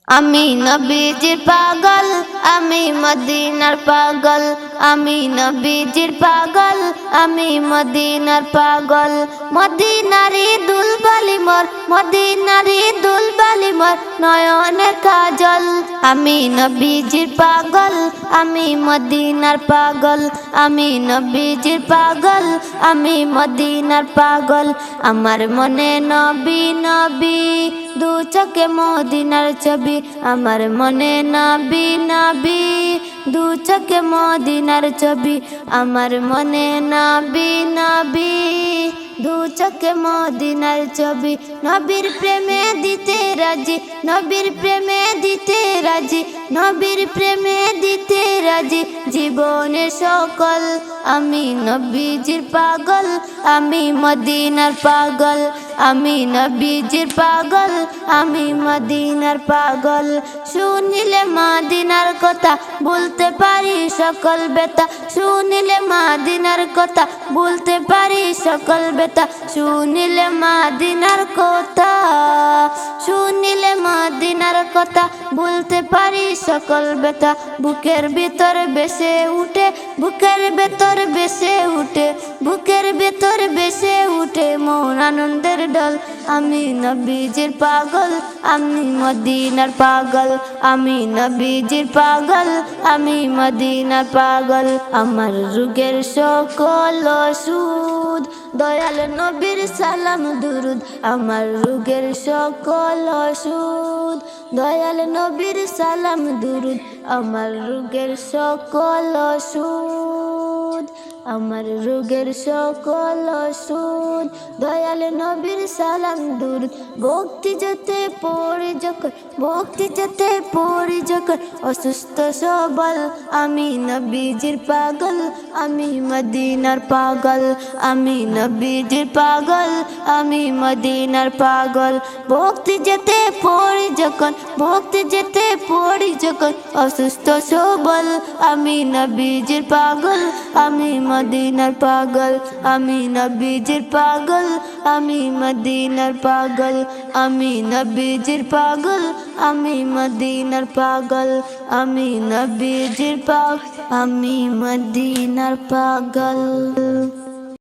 আমি নবীজির পাগল, আমি মদিনার পাগল, আমি নবীজির পাগল, আমি মদিনার পাগল। মদিনারি দুলবালি মোর, মদিনারি দুলবালি মোর নয়নের কাজল। আমি নবীজির পাগল, আমি মদিনার পাগল, আমি নবীজির পাগল, আমি মদিনার পাগল। আমার মনে নবী নবী, দু চোখে মদিনার ছবি। আমার মনে নবী নবী, দু চোখে মদিনার ছবি। আমার মনে নবী নবী, দু চোখে মদিনার ছবি। নবীর প্রেমে দিতে রাজি, নবীর প্রেমে দিতে রাজি, নবীর প্রেমে দিতে রাজি জীবনের সকল। আমি নবীজির পাগল, আমি মদিনার পাগল, আমি নবীজির পাগল, আমি মদিনার পাগল। শুনিলে মদিনার কথা বলতে পারি সকল ব্যথা, শুনিলে মদিনার কথা বলতে পারি সকল ব্যথা। শুনিলে মদিনার কথা, শুনিলে মদিনার কথা বলতে পারি সকল ব্যথা। বুকের ভিতর বেসে উঠে, বুকের ভেতর বেসে উঠে, বুকের ভেতর বেসে উঠে মন আনন্দের ঢল। আমি নবীজির পাগল, আমি মদিনার পাগল, আমি নবীজির পাগল, আমি মদিনার পাগল। আমার রোগের সকল ওষুধ দয়াল নবীর সালাম দুরুদ। আমার রোগের সকল ওষুধ দয়াল নবীর সালাম দুরুদ। আমার রোগের সকল ওষুধ, আমার রোগের সকল ওষুধ দয়াল নবীর সালাম দুরুদ। ভক্তি যেতে পড়ি যখন, ভক্তি যেতে পড়ি যখন অসুস্থ সবল। আমি নবীজির পাগল, আমি মদিনার পাগল, আমি নবীজির পাগল, আমি মদিনার পাগল। ভক্তি যেতে পড়ি যখন, ভক্তি যেতে পড়ি যখন অসুস্থ সবল। আমি নবীজির পাগল, আমি মদিনার পাগল, আমি নবীজির পাগল, আমি মদিনার পাগল, আমি নবীজির পাগল, আমি মদিনার পাগল, আমি নবীজির পাগল, আমি মদিনার পাগল।